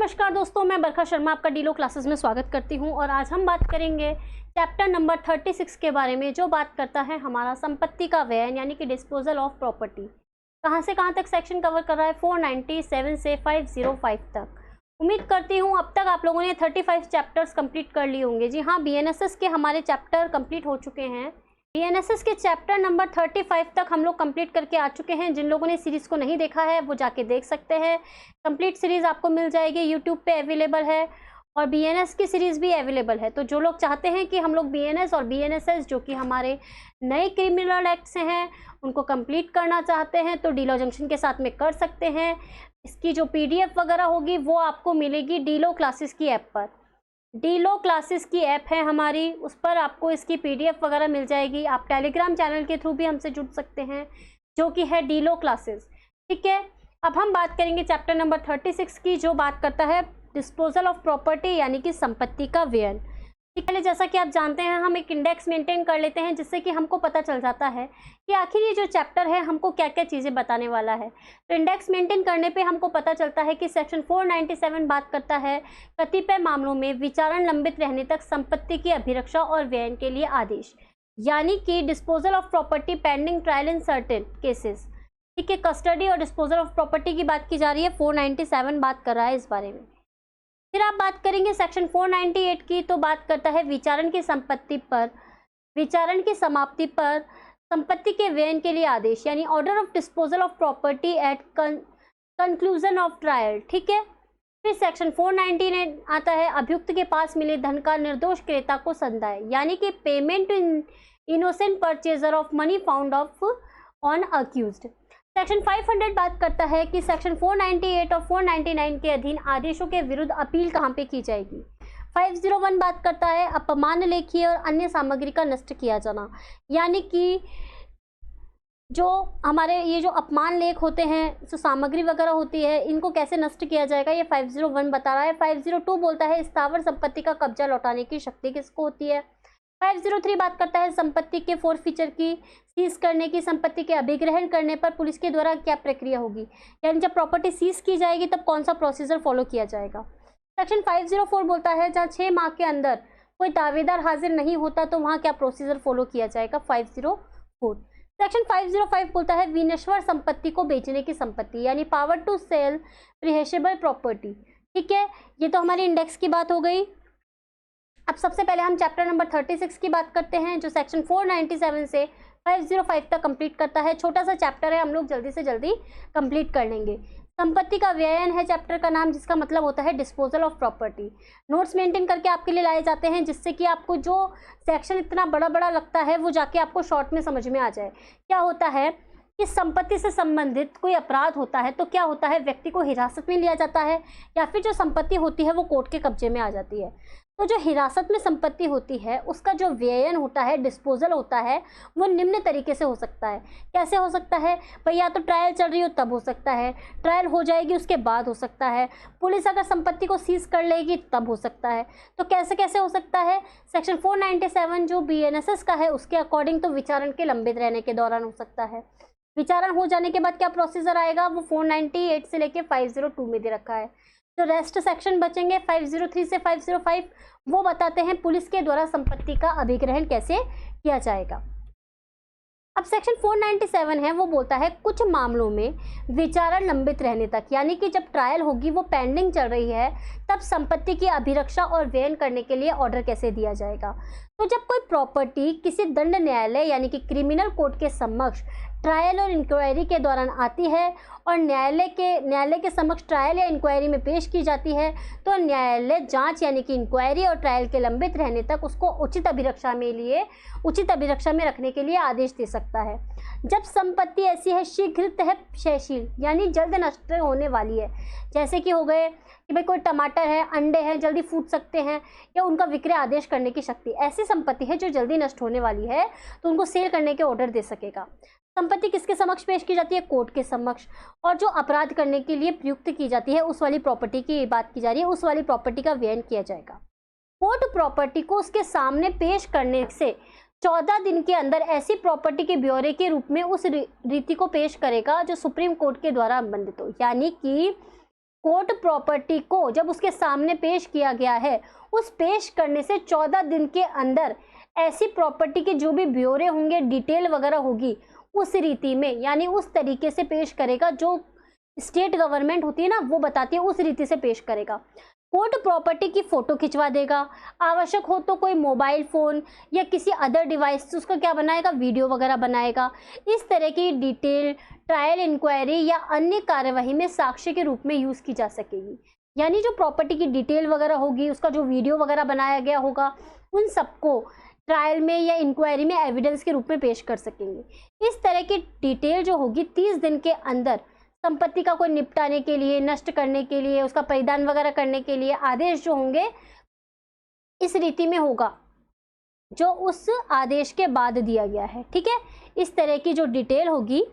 नमस्कार दोस्तों, मैं बरखा शर्मा आपका डीलो क्लासेस में स्वागत करती हूं और आज हम बात करेंगे चैप्टर नंबर 36 के बारे में, जो बात करता है हमारा संपत्ति का व्ययन यानी कि डिस्पोजल ऑफ प्रॉपर्टी। कहां से कहां तक सेक्शन कवर कर रहा है? 497 से 505 तक। उम्मीद करती हूं अब तक आप लोगों ने 35 चैप्टर्स कंप्लीट कर लिए होंगे। जी हाँ, बीएनएसएस के हमारे चैप्टर कंप्लीट हो चुके हैं। बीएनएसएस के चैप्टर नंबर 35 तक हम लोग कंप्लीट करके आ चुके हैं। जिन लोगों ने सीरीज को नहीं देखा है वो जाके देख सकते हैं। कंप्लीट सीरीज आपको मिल जाएगी, यूट्यूब पे अवेलेबल है और बीएनएस की सीरीज भी अवेलेबल है। तो जो लोग चाहते हैं कि हम लोग बीएनएस और बीएनएसएस जो कि हमारे नए क्रिमिनल एक्ट से हैं उनको कंप्लीट करना चाहते हैं तो डीलो जंक्शन के साथ में कर सकते हैं। इसकी जो पीडीएफ वगैरह होगी वो आपको मिलेगी डीलो क्लासेस की ऐप पर। डीलो क्लासेस की ऐप है हमारी, उस पर आपको इसकी पीडीएफ वगैरह मिल जाएगी। आप टेलीग्राम चैनल के थ्रू भी हमसे जुड़ सकते हैं जो कि है डीलो क्लासेस। ठीक है, अब हम बात करेंगे चैप्टर नंबर 36 की, जो बात करता है डिस्पोजल ऑफ प्रॉपर्टी यानी कि संपत्ति का व्ययन। ठीक है, जैसा कि आप जानते हैं हम एक इंडेक्स मेंटेन कर लेते हैं जिससे कि हमको पता चल जाता है कि आखिर ये जो चैप्टर है हमको क्या क्या चीज़ें बताने वाला है। तो इंडेक्स मेंटेन करने पे हमको पता चलता है कि सेक्शन 497 बात करता है कतिपय मामलों में विचारण लंबित रहने तक संपत्ति की अभिरक्षा और व्ययन के लिए आदेश, यानी कि disposal of property pending trial in certain cases. ठीक है, कस्टडी और डिस्पोजल ऑफ प्रॉपर्टी की बात की जा रही है। 497 बात कर रहा है इस बारे में। फिर आप बात करेंगे सेक्शन 498 की, तो बात करता है विचारण की संपत्ति पर, विचारण की समाप्ति पर संपत्ति के व्ययन के लिए आदेश, यानी order of disposal of property eight conclusion of trial. ठीक है, फिर सेक्शन 499 आता है अभियुक्त के पास मिले धन का निर्दोष क्रेता को संदाय, यानी कि payment to innocent purchaser of money found of on accused. Section 500 बात करता है कि सेक्शन 498 और 499 के अधीन आदेशों के विरुद्ध अपील कहाँ पे की जाएगी। 501 बात करता है अपमान लेखी और अन्य सामग्री का नष्ट किया जाना, यानी कि जो हमारे ये जो अपमान लेख होते हैं, जो सामग्री वगैरह होती है, इनको कैसे नष्ट किया जाएगा, ये 501 बता रहा है। 502 बोलता है स्थावर संपत्ति का कब्जा लौटाने की शक्ति किसको होती है। 503 बात करता है संपत्ति के फोरफीचर की, सीज करने की, संपत्ति के अभिग्रहण करने पर पुलिस के द्वारा क्या प्रक्रिया होगी, यानी जब प्रॉपर्टी सीज की जाएगी तब कौन सा प्रोसीजर फॉलो किया जाएगा। सेक्शन 504 बोलता है जहाँ 6 माह के अंदर कोई दावेदार हाजिर नहीं होता तो वहाँ क्या प्रोसीजर फॉलो किया जाएगा। 504। सेक्शन 505 बोलता है विनश्वर संपत्ति को बेचने की संपत्ति, यानी पावर टू सेल प्रिहेशेबल प्रॉपर्टी। ठीक है, ये तो हमारी इंडेक्स की बात हो गई। अब सबसे पहले हम चैप्टर नंबर 36 की बात करते हैं, जो सेक्शन 497 से 505 तक कंप्लीट करता है। छोटा सा चैप्टर है, हम लोग जल्दी से जल्दी कंप्लीट कर लेंगे। संपत्ति का व्ययन है चैप्टर का नाम, जिसका मतलब होता है disposal of property. Notes maintain करके आपके लिए लाए जाते हैं जिससे कि आपको जो सेक्शन इतना बड़ा बड़ा लगता है वो जाके आपको शॉर्ट में समझ में आ जाए। क्या होता है कि संपत्ति से संबंधित कोई अपराध होता है तो क्या होता है, व्यक्ति को हिरासत में लिया जाता है या फिर जो संपत्ति होती है वो कोर्ट के कब्जे में आ जाती है। तो जो हिरासत में संपत्ति होती है उसका जो व्ययन होता है, डिस्पोजल होता है, वो निम्न तरीके से हो सकता है। कैसे हो सकता है भाई? या तो ट्रायल चल रही हो तब हो सकता है, ट्रायल हो जाएगी उसके बाद हो सकता है, पुलिस अगर संपत्ति को सीज कर लेगी तब हो सकता है। तो कैसे कैसे हो सकता है? सेक्शन 497 जो बीएनएसएस का है उसके अकॉर्डिंग तो विचारण के लंबित रहने के दौरान हो सकता है। विचारण हो जाने के बाद क्या प्रोसीजर आएगा वो 498 से लेके 502 में दे रखा है। जो रेस्ट सेक्शन बचेंगे 503 से 505 वो बताते हैं पुलिस के द्वारा संपत्ति का अभिग्रहण कैसे किया जाएगा। अब सेक्शन 497 है वो बोलता है कुछ मामलों में विचारण लंबित रहने तक, यानी कि जब ट्रायल होगी वो पेंडिंग चल रही है तब संपत्ति की अभिरक्षा और व्ययन करने के लिए ऑर्डर कैसे दिया जाएगा। तो जब कोई प्रॉपर्टी किसी दंड न्यायालय यानी कि क्रिमिनल कोर्ट के समक्ष ट्रायल और इंक्वायरी के दौरान आती है और न्यायालय के समक्ष ट्रायल या इंक्वायरी में पेश की जाती है तो न्यायालय जांच यानी कि इंक्वायरी और ट्रायल के लंबित रहने तक उसको उचित अभिरक्षा में रखने के लिए आदेश दे सकता है। जब संपत्ति ऐसी है शीघ्रतः क्षयशील, यानी जल्द नष्ट होने वाली है, जैसे कि हो गए कि भाई कोई टमाटर है, अंडे हैं, जल्दी फूट सकते हैं या उनका विक्रय आदेश करने की शक्ति, ऐसी संपत्ति है जो जल्दी नष्ट होने वाली है तो उनको सेल करने के ऑर्डर दे सकेगा। संपत्ति किसके समक्ष पेश की जाती है? कोर्ट के समक्ष। और जो अपराध करने के लिए प्रयुक्त की जाती है उस वाली प्रॉपर्टी की बात की जा रही है, उस वाली प्रॉपर्टी का व्ययन किया जाएगा। कोर्ट प्रॉपर्टी को उसके सामने पेश करने से 14 दिन के अंदर ऐसी प्रॉपर्टी के ब्यौरे के रूप में उस रीति को पेश करेगा जो सुप्रीम कोर्ट के द्वारा अनुबंधित हो, यानी कि कोर्ट प्रॉपर्टी को जब उसके सामने पेश किया गया है, उस पेश करने से 14 दिन के अंदर ऐसी प्रॉपर्टी के जो भी ब्यौरे होंगे, डिटेल वगैरह होगी, उस रीति में यानी उस तरीके से पेश करेगा जो स्टेट गवर्नमेंट होती है ना, वो बताती है, उस रीति से पेश करेगा। कोर्ट प्रॉपर्टी की फोटो खिंचवा देगा, आवश्यक हो तो कोई मोबाइल फ़ोन या किसी अदर डिवाइस से उसका क्या बनाएगा, वीडियो वगैरह बनाएगा। इस तरह की डिटेल ट्रायल इंक्वायरी या अन्य कार्यवाही में साक्ष्य के रूप में यूज़ की जा सकेगी। यानी जो प्रॉपर्टी की डिटेल वगैरह होगी, उसका जो वीडियो वगैरह बनाया गया होगा, उन सबको ट्रायल में या इंक्वायरी में एविडेंस के रूप में पेश कर सकेंगे। इस तरह की डिटेल जो होगी 30 दिन के अंदर संपत्ति का कोई निपटाने के लिए, नष्ट करने के लिए, उसका परिधान वगैरह करने के लिए आदेश जो होंगे इस रीति में होगा जो उस आदेश के बाद दिया गया है। ठीक है, इस तरह की जो डिटेल होगी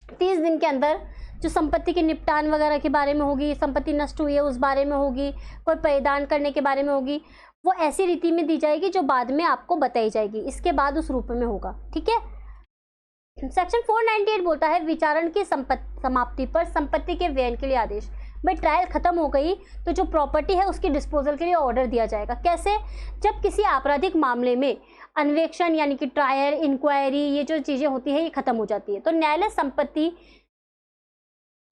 30 दिन के अंदर जो संपत्ति के निपटान वगैरह के बारे में होगी, संपत्ति नष्ट हुई है उस बारे में होगी, कोई परिधान करने के बारे में होगी, वो ऐसी रीति में दी जाएगी जो बाद में आपको बताई जाएगी, इसके बाद उस रूप में होगा। ठीक है, सेक्शन 498 बोलता है विचारण की समाप्ति पर संपत्ति के व्ययन के लिए आदेश। भाई ट्रायल खत्म हो गई तो जो प्रॉपर्टी है उसकी डिस्पोजल के लिए ऑर्डर दिया जाएगा। कैसे? जब किसी आपराधिक मामले में अन्वेषण यानी कि ट्रायल, इंक्वायरी, ये जो चीज़ें होती है ये खत्म हो जाती है, तो न्यायालय संपत्ति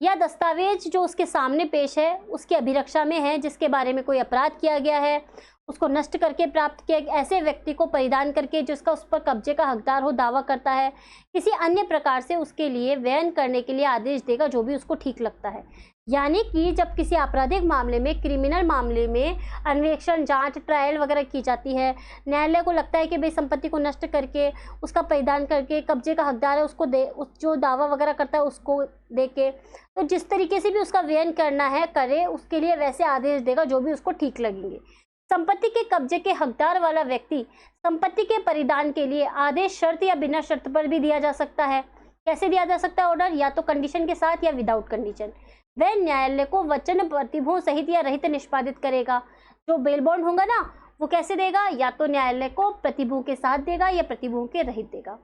या दस्तावेज जो उसके सामने पेश है उसकी अभिरक्षा में है, जिसके बारे में कोई अपराध किया गया है, उसको नष्ट करके प्राप्त किया, ऐसे व्यक्ति को परिधान करके जिसका उस पर कब्जे का हकदार हो दावा करता है, किसी अन्य प्रकार से उसके लिए व्ययन करने के लिए आदेश देगा जो भी उसको ठीक लगता है। यानी कि जब किसी आपराधिक मामले में, क्रिमिनल मामले में अन्वेषण, जांच, ट्रायल वगैरह की जाती है, न्यायालय को लगता है कि भाई संपत्ति को नष्ट करके, उसका परिधान करके, कब्जे का हकदार है उसको दे, उस जो दावा वगैरह करता है उसको दे के, तो जिस तरीके से भी उसका व्ययन करना है करे, उसके लिए वैसे आदेश देगा जो भी उसको ठीक लगेंगे। संपत्ति के कब्जे के हकदार वाला व्यक्ति संपत्ति के परिधान के लिए आदेश शर्त या बिना शर्त पर भी दिया जा सकता है। कैसे दिया जा सकता है ऑर्डर? या तो कंडीशन के साथ या विदाउट कंडीशन। वह न्यायालय को वचन प्रतिभों सहित या रहित निष्पादित करेगा। जो बेल बॉन्ड होगा ना वो कैसे देगा? या तो न्यायालय को प्रतिभों के साथ देगा या प्रतिभों के रहित देगा।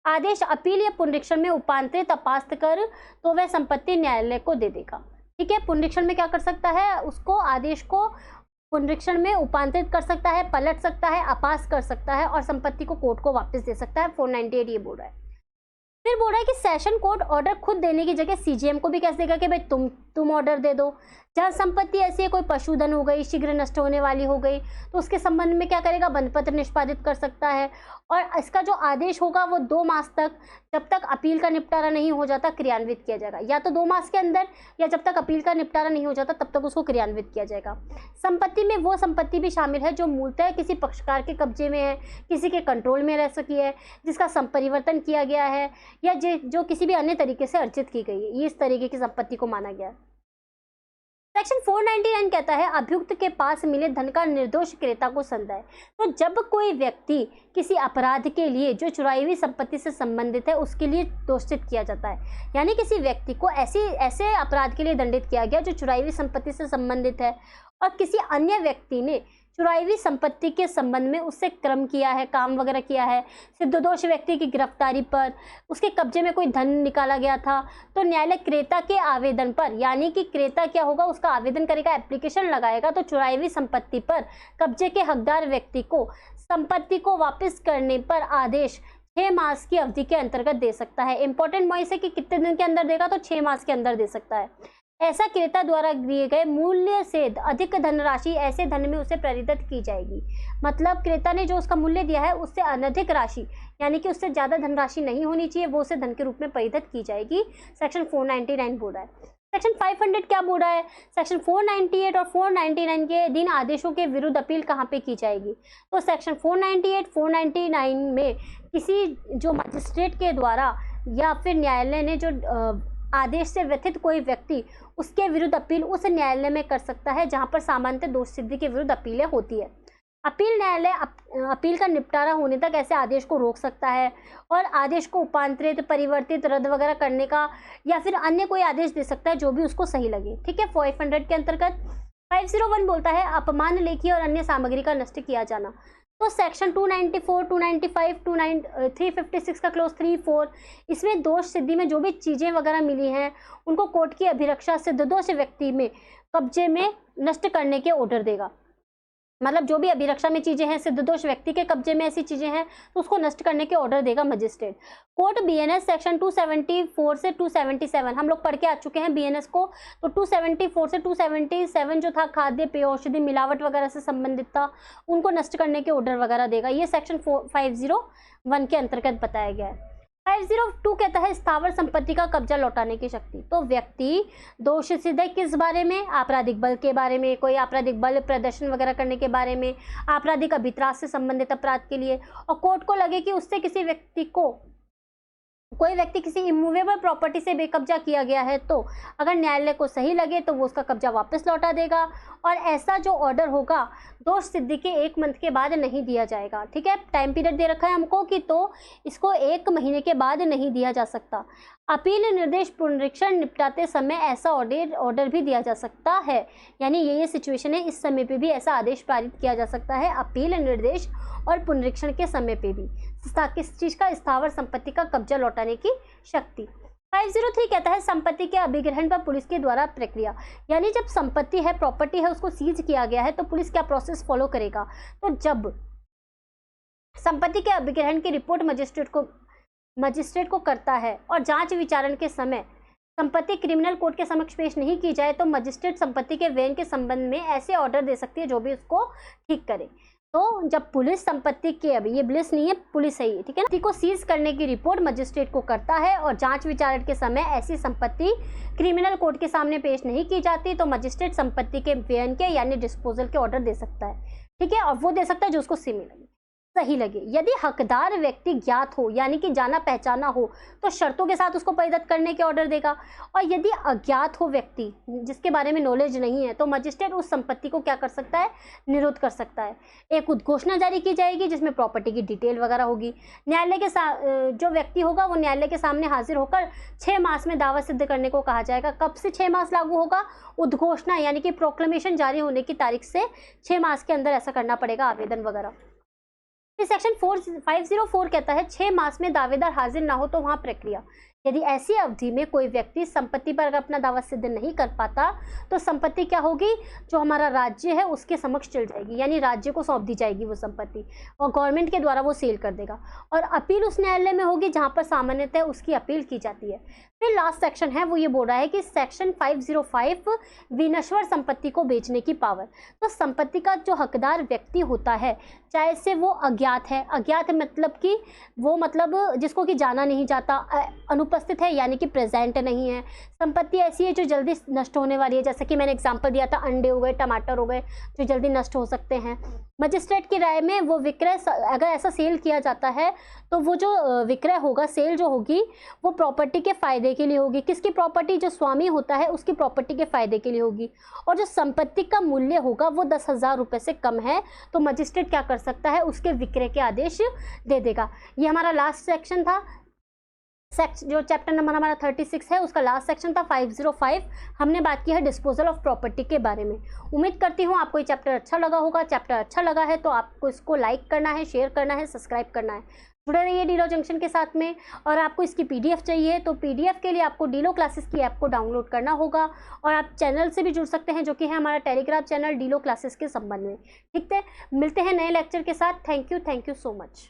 आदेश अपील या पुनरीक्षण में उपांतरित अपास्त कर तो वह संपत्ति न्यायालय को दे देगा। ठीक है, पुनरीक्षण में क्या कर सकता है? उसको आदेश को पुनरीक्षण में उपांतरित कर सकता है, पलट सकता है, अपास कर सकता है और संपत्ति को कोर्ट को वापस दे सकता है। 498 ये बोल रहा है। फिर बोल रहा है कि सेशन कोर्ट ऑर्डर खुद देने की जगह सीजीएम को भी कैसे देगा कि भाई तुम ऑर्डर दे दो। जहाँ संपत्ति ऐसी है, कोई पशुधन हो गई, शीघ्र नष्ट होने वाली हो गई, तो उसके संबंध में क्या करेगा? बंधपत्र निष्पादित कर सकता है और इसका जो आदेश होगा वो 2 मास तक, जब तक अपील का निपटारा नहीं हो जाता, क्रियान्वित किया जाएगा। या तो 2 मास के अंदर या जब तक अपील का निपटारा नहीं हो जाता तब तक उसको क्रियान्वित किया जाएगा। संपत्ति में वो संपत्ति भी शामिल है जो मूलतः किसी पक्षकार के कब्जे में है, किसी के कंट्रोल में रह सकी है, जिसका संपरिवर्तन किया गया है या जो किसी भी अन्य तरीके से अर्जित की गई है, ये इस तरीके की संपत्ति को माना गया है। सेक्शन 499 कहता है अभियुक्त के पास मिले धन का निर्दोष क्रेता को संदेह है। तो जब कोई व्यक्ति किसी अपराध के लिए जो चुराई हुई संपत्ति से संबंधित है उसके लिए दोषित किया जाता है, यानी किसी व्यक्ति को ऐसे अपराध के लिए दंडित किया गया जो चुराई हुई संपत्ति से संबंधित है और किसी अन्य व्यक्ति ने चुराई हुई संपत्ति के संबंध में उससे क्रम किया है, काम वगैरह किया है, सिद्धदोष व्यक्ति की गिरफ्तारी पर उसके कब्जे में कोई धन निकाला गया था, तो न्यायालय क्रेता के आवेदन पर, यानी कि क्रेता क्या होगा, उसका आवेदन करेगा, एप्लीकेशन लगाएगा, तो चुराई हुई संपत्ति पर कब्जे के हकदार व्यक्ति को संपत्ति को वापस करने पर आदेश 6 मास की अवधि के अंतर्गत दे सकता है। इंपॉर्टेंट पॉइंट है कि कितने दिन के अंदर देगा, तो 6 मास के अंदर दे सकता है। ऐसा क्रेता द्वारा दिए गए मूल्य से अधिक धनराशि ऐसे धन में उसे प्रेरित की जाएगी। मतलब क्रेता ने जो उसका मूल्य दिया है उससे अनधिक राशि, यानी कि उससे ज़्यादा धनराशि नहीं होनी चाहिए, वो उसे धन के रूप में प्रेरित की जाएगी। सेक्शन 499 बोल रहा है। सेक्शन 500 क्या बोल रहा है? सेक्शन 498 और 499 के अधीन आदेशों के विरुद्ध अपील कहाँ पे की जाएगी? तो सेक्शन 498, 499 में किसी जो मजिस्ट्रेट के द्वारा या फिर न्यायालय ने जो आदेश से व्यथित कोई व्यक्ति उसके विरुद्ध अपील उस न्यायालय में कर सकता है जहां पर सामान्यतः दोष सिद्धि के विरुद्ध अपीलें होती है। अपील न्यायालय अपील का निपटारा होने तक ऐसे आदेश को रोक सकता है और आदेश को उपांतरित, परिवर्तित, रद्द वगैरह करने का या फिर अन्य कोई आदेश दे सकता है जो भी उसको सही लगे। ठीक है, 500 के अंतर्गत 501 बोलता है अपमान लेखी और अन्य सामग्री का नष्ट किया जाना। तो सेक्शन 294, 295, 356 का क्लोज 3, 4 इसमें दोष सिद्धि में जो भी चीज़ें वगैरह मिली हैं उनको कोर्ट की अभिरक्षा सिद्धदोष व्यक्ति में कब्जे में नष्ट करने के ऑर्डर देगा। मतलब जो भी अभिरक्षा में चीजें हैं, सिद्धदोष व्यक्ति के कब्जे में ऐसी चीजें हैं तो उसको नष्ट करने के ऑर्डर देगा मजिस्ट्रेट। कोर्ट बीएनएस सेक्शन 274 से 277 हम लोग पढ़ के आ चुके हैं बीएनएस को। तो 274 से 277 जो था खाद्य पेय औषधि मिलावट वगैरह से संबंधित था, उनको नष्ट करने के ऑर्डर वगैरह देगा। ये सेक्शन 501 के अंतर्गत बताया गया है। 502 कहता है स्थावर संपत्ति का कब्जा लौटाने की शक्ति। तो व्यक्ति दोष सिद्ध है किस बारे में? आपराधिक बल के बारे में, कोई आपराधिक बल प्रदर्शन वगैरह करने के बारे में, आपराधिक अभित्रास से संबंधित अपराध के लिए। और कोर्ट को लगे कि उससे कोई व्यक्ति किसी इमूवेबल प्रॉपर्टी से बेकब्जा किया गया है, तो अगर न्यायालय को सही लगे तो वो उसका कब्जा वापस लौटा देगा। और ऐसा जो ऑर्डर होगा दोष सिद्धि के 1 मंथ के बाद नहीं दिया जाएगा। ठीक है, टाइम पीरियड दे रखा है हमको कि तो इसको 1 महीने के बाद नहीं दिया जा सकता। अपील निर्देश पुनरीक्षण निपटाते समय ऐसा ऑर्डर भी दिया जा सकता है। यानी ये सिचुएशन है, इस समय पे भी ऐसा आदेश पारित किया जा सकता है अपील निर्देश और पुनरीक्षण के समय पे भी। किस चीज का? स्थावर संपत्ति का कब्जा लौटाने की शक्ति। 503 कहता है संपत्ति के अभिग्रहण पर पुलिस के द्वारा प्रक्रिया। यानी जब संपत्ति है, प्रॉपर्टी है, उसको सीज किया गया है तो पुलिस क्या प्रोसेस फॉलो करेगा? तो जब संपत्ति के अभिग्रहण की रिपोर्ट मजिस्ट्रेट को करता है और जांच विचारण के समय संपत्ति क्रिमिनल कोर्ट के समक्ष पेश नहीं की जाए तो मजिस्ट्रेट संपत्ति के व्यय के संबंध में ऐसे ऑर्डर दे सकती है जो भी उसको ठीक करे। तो जब पुलिस संपत्ति के, अभी ये पुलिस नहीं है, पुलिस है ये, ठीक है ना, को सीज करने की रिपोर्ट मजिस्ट्रेट को करता है और जांच विचारण के समय ऐसी संपत्ति क्रिमिनल कोर्ट के सामने पेश नहीं की जाती तो मजिस्ट्रेट संपत्ति के व्यय के यानी डिस्पोजल के ऑर्डर दे सकता है। ठीक है, और वो दे सकता है जो उसको सही लगे। यदि हकदार व्यक्ति ज्ञात हो यानी कि जाना पहचाना हो तो शर्तों के साथ उसको परिदत्त करने के ऑर्डर देगा। और यदि अज्ञात हो व्यक्ति जिसके बारे में नॉलेज नहीं है तो मजिस्ट्रेट उस संपत्ति को क्या कर सकता है? निरुद्ध कर सकता है। एक उद्घोषणा जारी की जाएगी जिसमें प्रॉपर्टी की डिटेल वगैरह होगी। न्यायालय के जो व्यक्ति होगा वो न्यायालय के सामने हाजिर होकर 6 मास में दावा सिद्ध करने को कहा जाएगा। कब से 6 मास लागू होगा? उद्घोषणा यानी कि प्रोक्लेमेशन जारी होने की तारीख से 6 मास के अंदर ऐसा करना पड़ेगा आवेदन वगैरह। सेक्शन 504 कहता है 6 मास में दावेदार हाजिर ना हो तो वहां प्रक्रिया। यदि ऐसी अवधि में कोई व्यक्ति संपत्ति पर अपना दावा सिद्ध नहीं कर पाता तो संपत्ति क्या होगी? जो हमारा राज्य है उसके समक्ष चल जाएगी, यानी राज्य को सौंप दी जाएगी वो संपत्ति और गवर्नमेंट के द्वारा वो सेल कर देगा। और अपील उस न्यायालय में होगी जहां पर सामान्यतः उसकी अपील की जाती है। फिर लास्ट सेक्शन है वो ये बोल रहा है कि सेक्शन 505 विनश्वर संपत्ति को बेचने की पावर। तो संपत्ति का जो हकदार व्यक्ति होता है, चाहे से वो अज्ञात है, अज्ञात मतलब कि वो मतलब जिसको कि जाना नहीं जाता, अनुपस्थित है यानी कि प्रेजेंट नहीं है, संपत्ति ऐसी है जो जल्दी नष्ट होने वाली है, जैसे कि मैंने एग्जांपल दिया था अंडे हो गए, टमाटर हो गए जो जल्दी नष्ट हो सकते हैं। मजिस्ट्रेट की राय में वो विक्रय अगर ऐसा सेल किया जाता है तो वो जो विक्रय होगा, सेल जो होगी वो प्रॉपर्टी के फायदे के लिए होगी। किसकी प्रॉपर्टी? जो स्वामी होता है उसकी प्रॉपर्टी के फायदे के लिए होगी। और जो संपत्ति का मूल्य होगा वो 10,000 रुपये से कम है तो मजिस्ट्रेट क्या कर सकता है? उसके विक्रय के आदेश दे देगा। ये हमारा लास्ट सेक्शन था। जो चैप्टर नंबर हमारा 36 है उसका लास्ट सेक्शन था 505। हमने बात की है डिस्पोजल ऑफ प्रॉपर्टी के बारे में। उम्मीद करती हूँ आपको ये चैप्टर अच्छा लगा होगा। चैप्टर अच्छा लगा है तो आपको इसको लाइक करना है, शेयर करना है, सब्सक्राइब करना है। जुड़े रहिए डीलो जंक्शन के साथ में। और आपको इसकी पीडीएफ चाहिए तो पीडीएफ के लिए आपको डीलो क्लासेस की ऐप को डाउनलोड करना होगा। और आप चैनल से भी जुड़ सकते हैं जो कि है हमारा टेलीग्राम चैनल डीलो क्लासेस के संबंध में। ठीक है, मिलते हैं नए लेक्चर के साथ। Thank you so much.